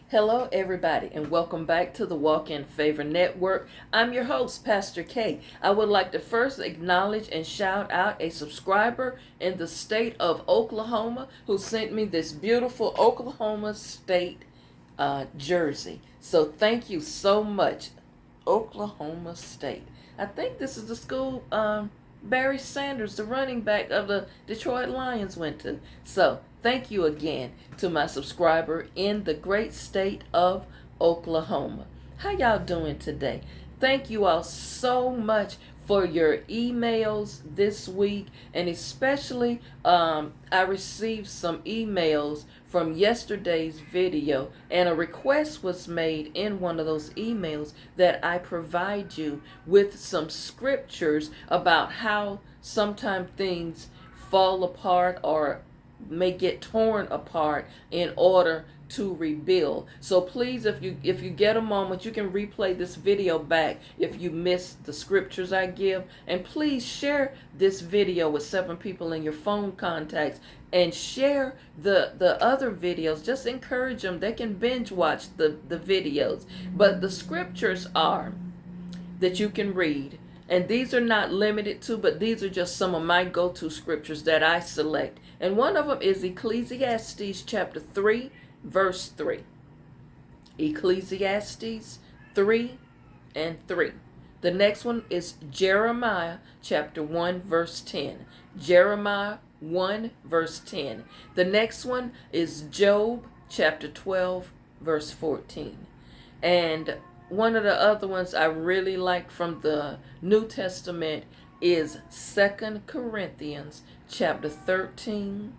Hello, everybody, and welcome back to the Walk in Favor Network. I'm your host, Pastor K. I would like to first acknowledge and shout out a subscriber in the state of Oklahoma who sent me this beautiful Oklahoma State jersey. So thank you so much, Oklahoma State. I think this is the school Barry Sanders, the running back of the Detroit Lions, went to. So thank you again to my subscriber in the great state of Oklahoma. How y'all doing today? Thank you all so much for your emails this week, and especially I received some emails from yesterday's video, and a request was made in one of those emails that I provide you with some scriptures about how sometimes things fall apart or may get torn apart in order to rebuild. So please, if you get a moment, you can replay this video back if you missed the scriptures I give, and please share this video with 7 people in your phone contacts, and share the other videos. Just encourage them. They can binge watch the videos. But the scriptures are that you can read, and these are not limited to, but these are just some of my go-to scriptures that I select. And one of them is Ecclesiastes chapter 3, verse 3. Ecclesiastes 3 and 3. The next one is Jeremiah chapter 1, verse 10. Jeremiah 1, verse 10. The next one is Job chapter 12, verse 14. And one of the other ones I really like from the New Testament is 2 Corinthians chapter 13,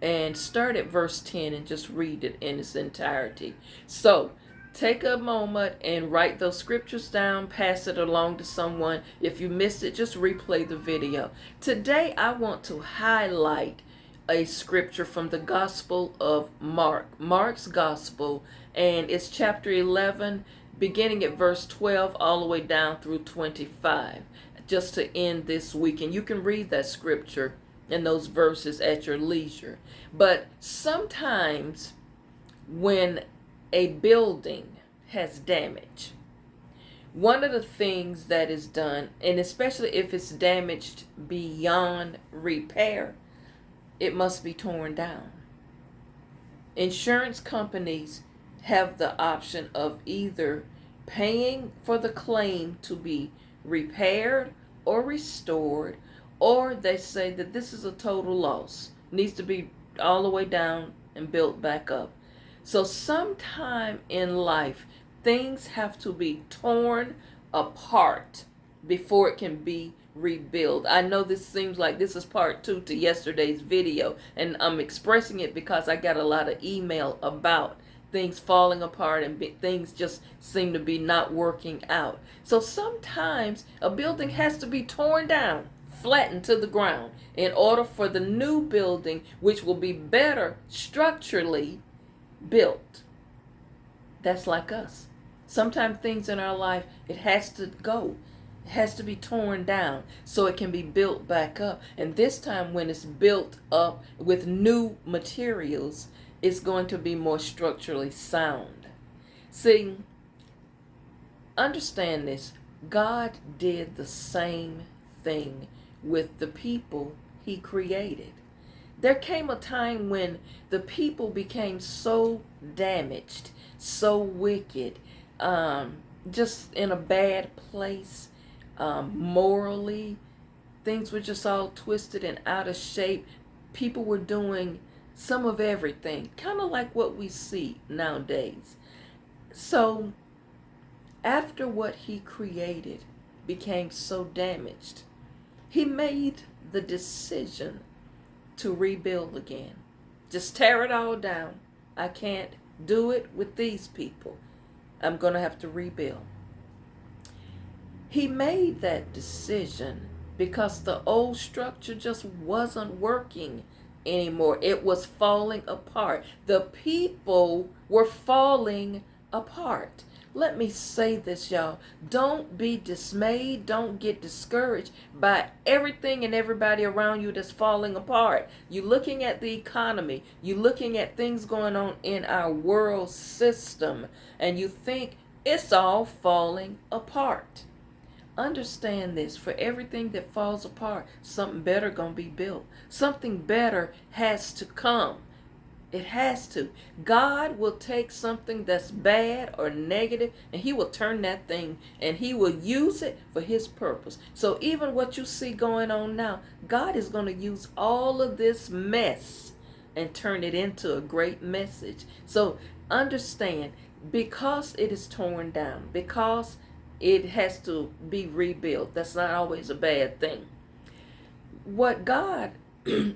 and start at verse 10 and just read it in its entirety. So take a moment and write those scriptures down, pass it along to someone. If you missed it, just replay the video. Today I want to highlight a scripture from the Gospel of Mark, Mark's Gospel, and it's chapter 11, beginning at verse 12 all the way down through 25, just to end this week. And you can read that scripture and those verses at your leisure. But sometimes when a building has damage, one of the things that is done, and especially if it's damaged beyond repair, it must be torn down. Insurance companies have the option of either paying for the claim to be repaired or restored, or they say that this is a total loss, needs to be all the way down and built back up. So sometime in life, things have to be torn apart before it can be rebuilt. I know this seems like this is part 2 to yesterday's video, and I'm expressing it because I got a lot of email about things falling apart and things just seem to be not working out. So sometimes a building has to be torn down, flattened to the ground, in order for the new building, which will be better structurally built. That's like us. Sometimes things in our life, it has to go. It has to be torn down so it can be built back up. And this time when it's built up with new materials, it's going to be more structurally sound. See, understand this. God did the same thing with the people he created. There came a time when the people became so damaged, so wicked, just in a bad place, morally. Things were just all twisted and out of shape. People were doing some of everything, kind of like what we see nowadays. So after what he created became so damaged, he made the decision to rebuild again. Just tear it all down. I can't do it with these people. I'm going to have to rebuild. He made that decision because the old structure just wasn't working anymore. It was falling apart. The people were falling apart. Let me say this, y'all. Don't be dismayed. Don't get discouraged by everything and everybody around you that's falling apart. You're looking at the economy. You're looking at things going on in our world system, and you think it's all falling apart. Understand this: for everything that falls apart, something better gonna be built. Something better has to come. It has to. God will take something that's bad or negative, and he will turn that thing, and he will use it for his purpose. So even what you see going on now, God is going to use all of this mess and turn it into a great message. So understand, because it is torn down, because it has to be rebuilt, that's not always a bad thing. What God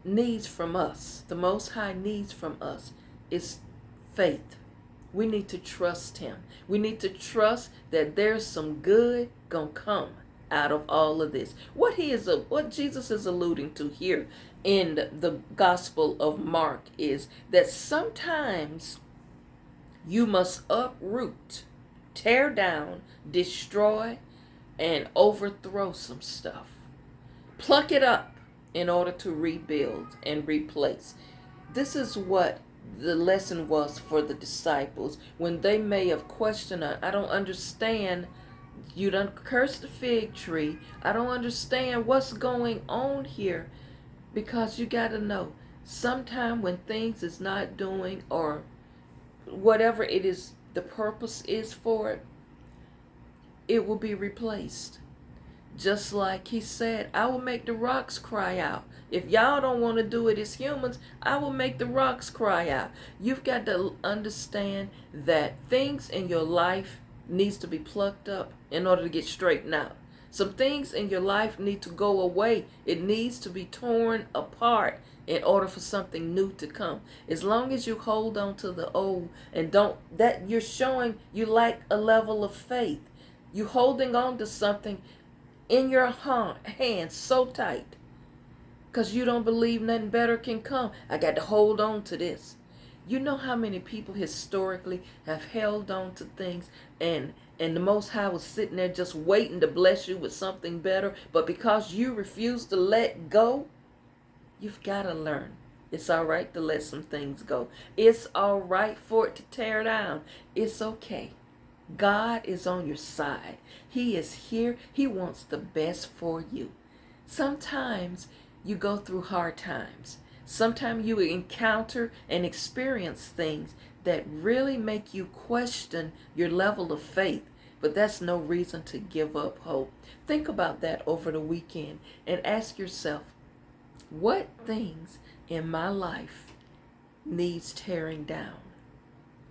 needs from us, the Most High needs from us, is faith. We need to trust him. We need to trust that there's some good gonna come out of all of this. What Jesus is alluding to here in the Gospel of Mark is that sometimes you must uproot, tear down, destroy, and overthrow some stuff. Pluck it up in order to rebuild and replace. This is what the lesson was for the disciples when they may have questioned, I don't understand. You done cursed the fig tree. I don't understand what's going on here. Because you got to know, sometime when things is not doing, or whatever it is, the purpose is for it, it will be replaced. Just like he said, I will make the rocks cry out. If y'all don't want to do it as humans, I will make the rocks cry out. You've got to understand that things in your life needs to be plucked up in order to get straightened out. Some things in your life need to go away. It needs to be torn apart in order for something new to come. As long as you hold on to the old and that you're showing you lack a level of faith. You holding on to something in your hands so tight because you don't believe nothing better can come. I got to hold on to this. You know how many people historically have held on to things, and the Most High was sitting there just waiting to bless you with something better, but because you refuse to let go, you've got to learn. It's all right to let some things go. It's all right for it to tear down. It's okay. God is on your side. He is here. He wants the best for you. Sometimes you go through hard times. Sometimes you encounter and experience things that really make you question your level of faith. But that's no reason to give up hope. Think about that over the weekend and ask yourself, what things in my life needs tearing down?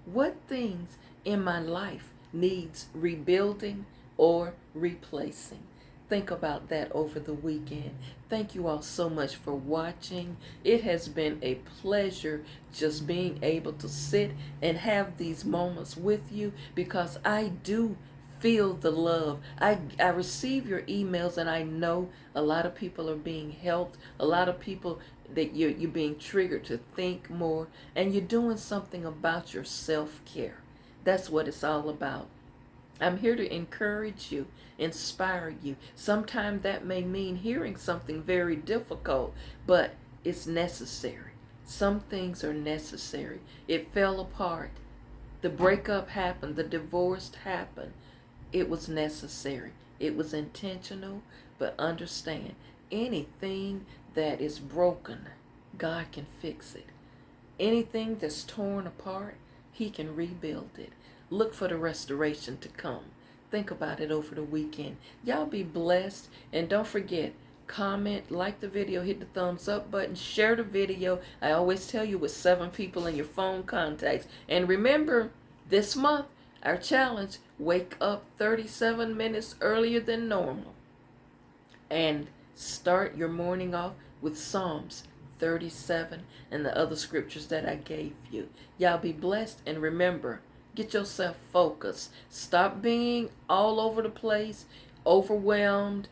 What things in my life needs rebuilding or replacing? Think about that over the weekend. Thank you all so much for watching. It has been a pleasure just being able to sit and have these moments with you, because I do feel the love. I receive your emails, and I know a lot of people are being helped. A lot of people that you're being triggered to think more, and you're doing something about your self-care. That's what it's all about. I'm here to encourage you, inspire you. Sometimes that may mean hearing something very difficult, but it's necessary. Some things are necessary. It fell apart. The breakup happened. The divorce happened. It was necessary. It was intentional, but understand, anything that is broken, God can fix it. Anything that's torn apart, he can rebuild it. Look for the restoration to come. Think about it over the weekend. Y'all be blessed, and don't forget, comment, like the video, hit the thumbs up button, share the video. I always tell you, with 7 people in your phone contacts. And remember, this month, our challenge, wake up 37 minutes earlier than normal and start your morning off with Psalms 37 and the other scriptures that I gave you. Y'all be blessed, and remember, get yourself focused. Stop being all over the place, overwhelmed.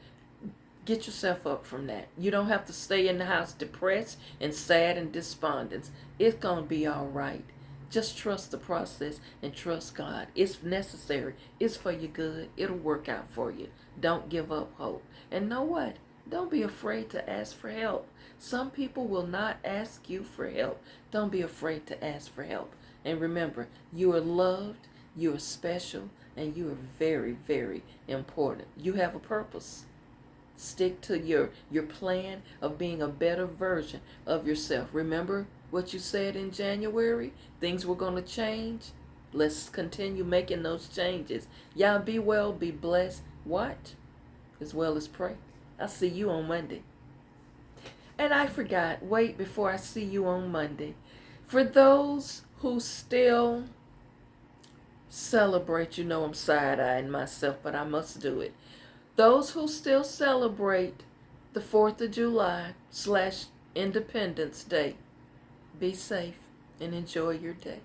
Get yourself up from that. You don't have to stay in the house depressed and sad and despondent. It's going to be all right. Just trust the process and trust God. It's necessary. It's for your good. It'll work out for you. Don't give up hope. And know what? Don't be afraid to ask for help. Some people will not ask you for help. Don't be afraid to ask for help. And remember, you are loved, you are special, and you are very, very important. You have a purpose. Stick to your plan of being a better version of yourself. Remember what you said in January? Things were going to change. Let's continue making those changes. Y'all be well, be blessed. Watch as well as pray. I'll see you on Monday. And I forgot, wait before I see you on Monday. For those who still celebrate, you know I'm side-eyeing myself, but I must do it. Those who still celebrate the 4th of July / Independence Day, be safe and enjoy your day.